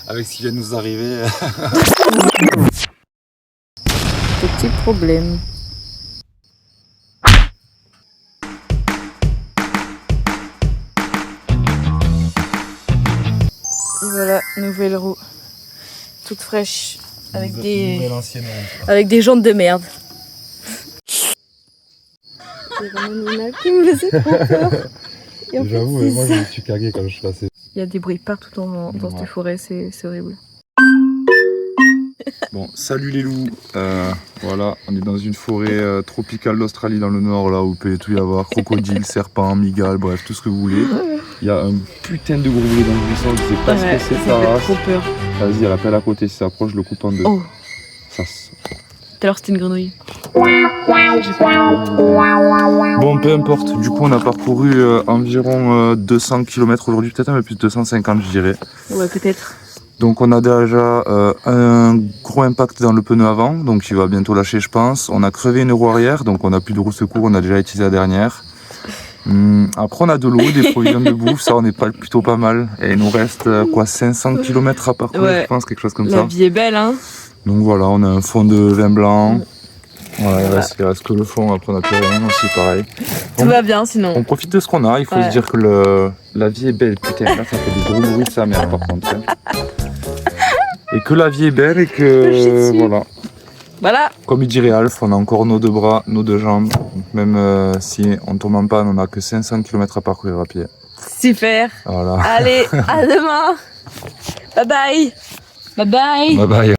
Avec ce qui vient de nous arriver. Petit problème. Et voilà, nouvelle roue. Toute fraîche. Avec des jantes de merde. C'est vraiment Nina qui me faisait trop peur. J'avoue, moi je me suis cagué quand je suis passé. Il y a des bruits partout dans cette forêt, c'est horrible. Bon, salut les loups. Voilà, on est dans une forêt tropicale d'Australie dans le nord, là où il peut tout y avoir. Crocodiles, serpents, migales, bref, tout ce que vous voulez. Il y a un putain de gros boulet dans le buisson, je sais pas ce que c'est, ça fait trop peur. Vas-y, elle appelle à côté, si ça approche, je le coupe en deux. Oh. Ça. Tout à l'heure c'était une grenouille. Bon, peu importe, du coup on a parcouru environ 200 km aujourd'hui, peut-être un peu plus de 250 je dirais. Ouais, peut-être. Donc on a déjà un gros impact dans le pneu avant, donc il va bientôt lâcher je pense. On a crevé une roue arrière, donc on a plus de roue secours, on a déjà utilisé la dernière. Après on a de l'eau, des provisions de bouffe, ça on est plutôt pas mal. Et il nous reste 500 km à parcourir, je pense, quelque chose comme ça. La vie est belle, hein. Donc voilà, on a un fond de vin blanc. Voilà, il reste que le fond, après on a plus rien aussi, pareil. Tout va bien sinon. On profite de ce qu'on a, il faut se dire que la vie est belle. Putain, là ça fait des gros bruits de sa mère par contre. Et que la vie est belle et que voilà. Comme il dirait Alf, on a encore nos deux bras, nos deux jambes. Même si on tombe en panne, on n'a que 500 km à parcourir à pied. Super. Voilà. Allez, à demain. Bye bye. Bye bye. Bye bye.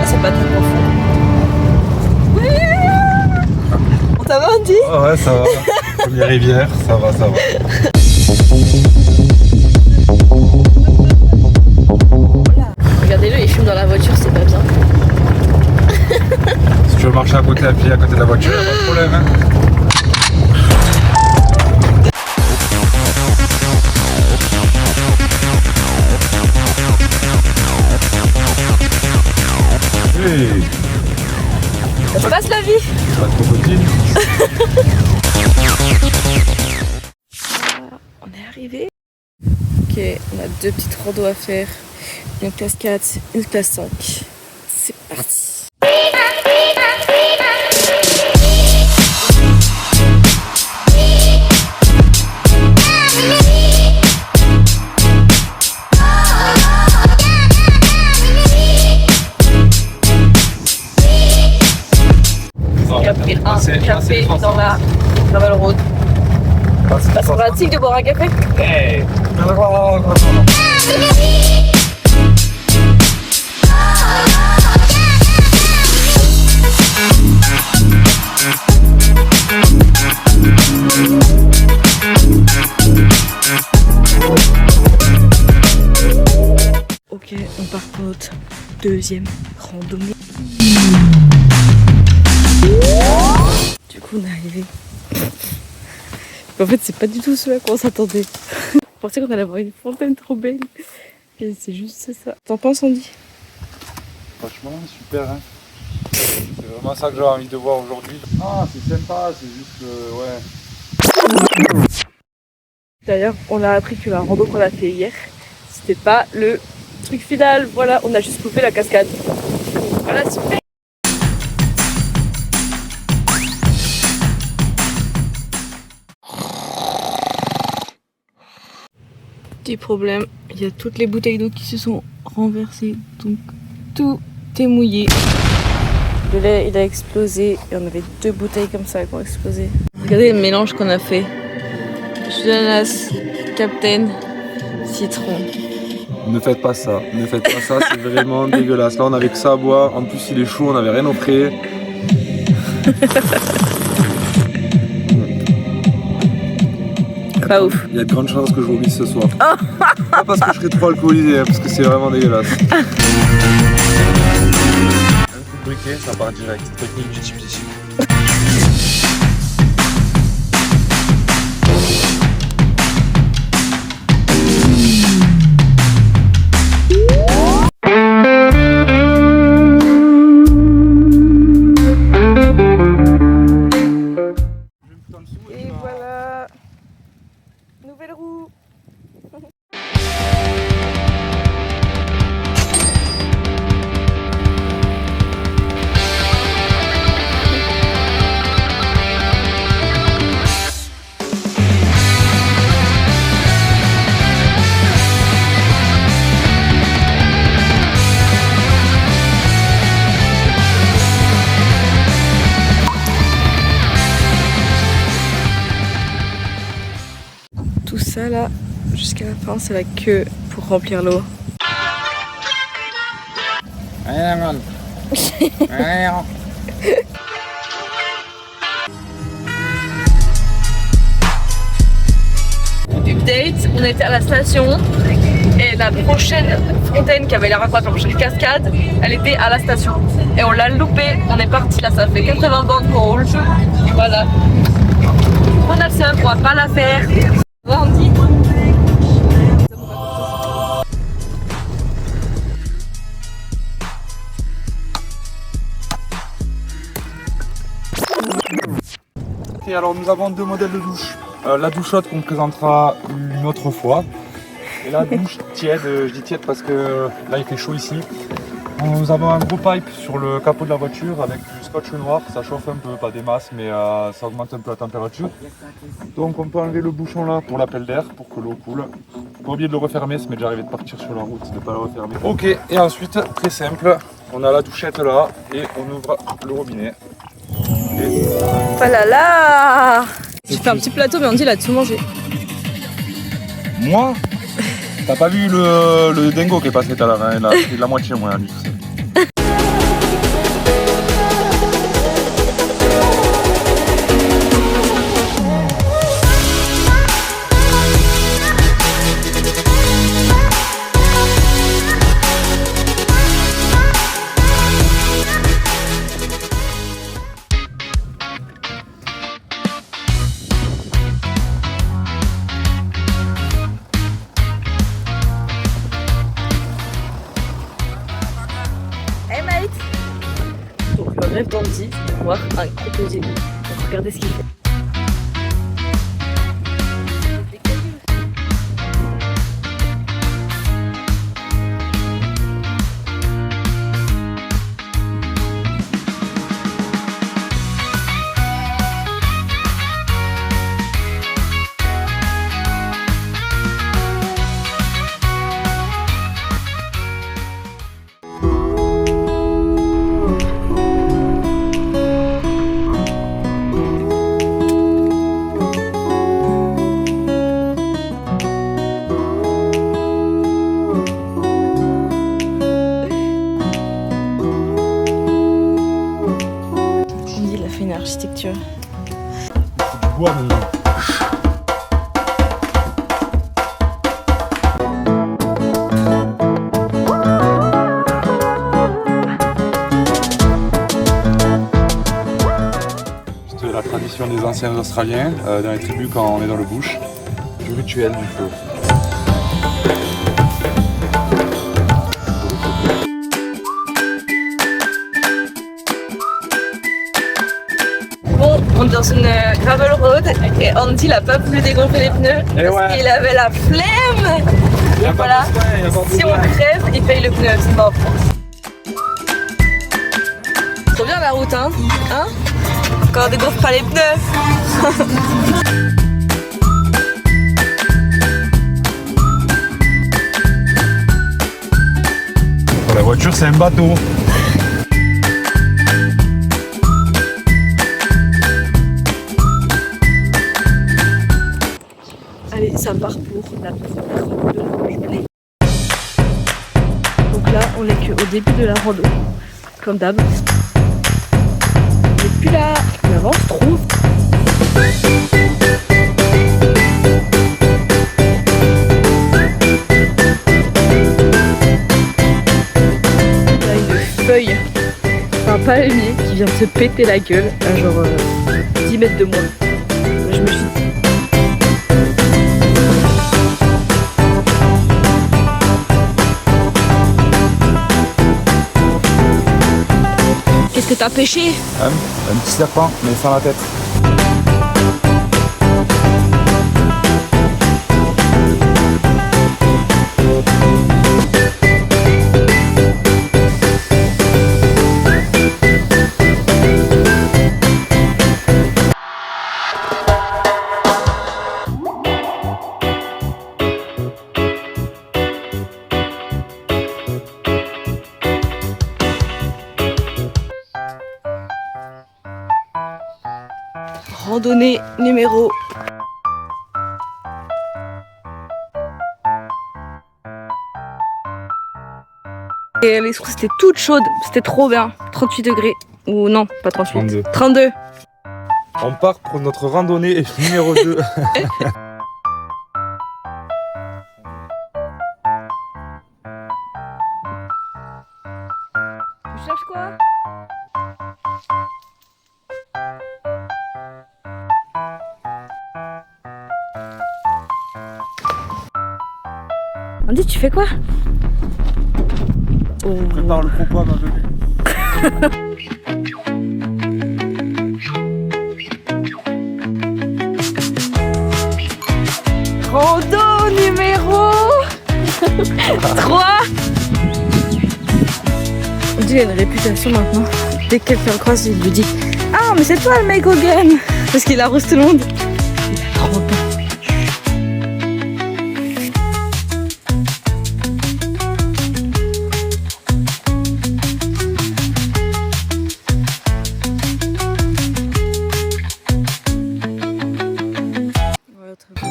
C'est pas très profond. Ça va, Andy? Oh ouais, ça va. Première rivière, ça va. Regardez-le, il fume dans la voiture, c'est pas bien. Si tu veux marcher à pied à côté de la voiture, y'a pas de problème. Hein. Hey. Ça se passe la vie. Pas de crocodile. On est arrivé. Ok, on a deux petites randos à faire. Une classe 4, une classe 5. C'est parti. Café dans la gravel road. C'est pratique de boire un café. Hey. Ok, on part pour notre deuxième randonnée. Du coup, on est arrivé. En fait, c'est pas du tout ce à quoi on s'attendait. On pensait qu'on allait avoir une fontaine trop belle. Et c'est juste ça. T'en penses, Andy? Franchement, super. Hein. C'est vraiment ça que j'avais envie de voir aujourd'hui. Ah, c'est sympa, c'est juste. Ouais. D'ailleurs, on a appris que la rando qu'on a fait hier, c'était pas le truc final. Voilà, on a juste coupé la cascade. Voilà, super. Petit problème, il y a toutes les bouteilles d'eau qui se sont renversées, donc tout est mouillé. Le lait, il a explosé et on avait deux bouteilles comme ça qui ont explosé. Regardez le mélange qu'on a fait. Jus d'ananas, Captain, citron. Ne faites pas ça, c'est vraiment dégueulasse. Là on avait que ça à boire, en plus il est chaud, on n'avait rien au pré. Pas ouf. Il y a de grandes chances que je vomisse ce soir. Pas parce que je serais trop alcoolisé, hein, parce que c'est vraiment dégueulasse. Un coup de briquet, ça part direct. Technique du type. ça là, jusqu'à la fin, c'est la queue pour remplir l'eau. Update, on était à la station et la prochaine fontaine qui avait l'air incroyable, la prochaine cascade, elle était à la station. Et on l'a loupé, on est parti là, ça fait 80 bandes qu'on roule. Voilà. On a le seum, on va pas la faire. On dit. Et alors nous avons deux modèles de douche. La douche chaude qu'on présentera une autre fois. Et la douche tiède, je dis tiède parce que là il fait chaud ici. Nous avons un gros pipe sur le capot de la voiture avec du scotch noir, ça chauffe un peu, pas des masses mais ça augmente un peu la température. Donc on peut enlever le bouchon là pour l'appel d'air, pour que l'eau coule. Pas oublier de le refermer, ça m'est déjà arrivé de partir sur la route, de ne pas le refermer. Ok, et ensuite, très simple, on a la douchette là et on ouvre le robinet. Et... Oh là là! J'ai fait un petit plateau mais on dit il a tout mangé. Moi? T'as pas vu le dingo qui est passé tout à l'heure, hein, il a pris la moitié moins lui tout seul. Donc le rêve d'Andy, voir un crocodile. Donc regardez ce qu'il fait. Architecture. Du bois maintenant. C'était la tradition des anciens Australiens dans les tribus quand on est dans le bush, du rituel du feu. On est dans une gravel road et Andy n'a pas voulu dégonfler les pneus parce qu'il avait la flemme. Et voilà, si on crève, il paye le pneu, c'est mort. Trop bien la route, hein, quand on dégonfle pas les pneus. La voiture c'est un bateau. Allez, ça part pour la première rando de la journée. Donc là, on est qu'au début de la rando, comme d'hab. Et puis là, on avance trop. Là, une feuille, un palmier qui vient de se péter la gueule à genre 10 mètres de moi. Je me suis dit, qu'est-ce que t'as pêché? Un petit serpent, mais sans la tête. Randonnée numéro Et les sources étaient toutes chaudes, c'était trop bien. 38 degrés. Ou non, pas 38. 32. 32. On part pour notre randonnée numéro 2. Tu cherches quoi? Andy, tu fais quoi? On prépare le propos à ma venue. Rando numéro 3. Andy il a une réputation maintenant. Dès que quelqu'un le croise, il lui dit ah mais c'est toi le mec Hogan. Parce qu'il arrose tout le monde. Il a trop peur.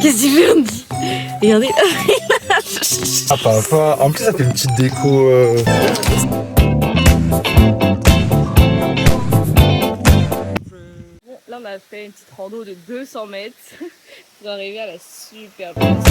Qu'est-ce qu'il fait Andy? Regardez. Ah pas. En plus ça fait une petite déco. Là on a fait une petite rando de 200 mètres pour arriver à la super place.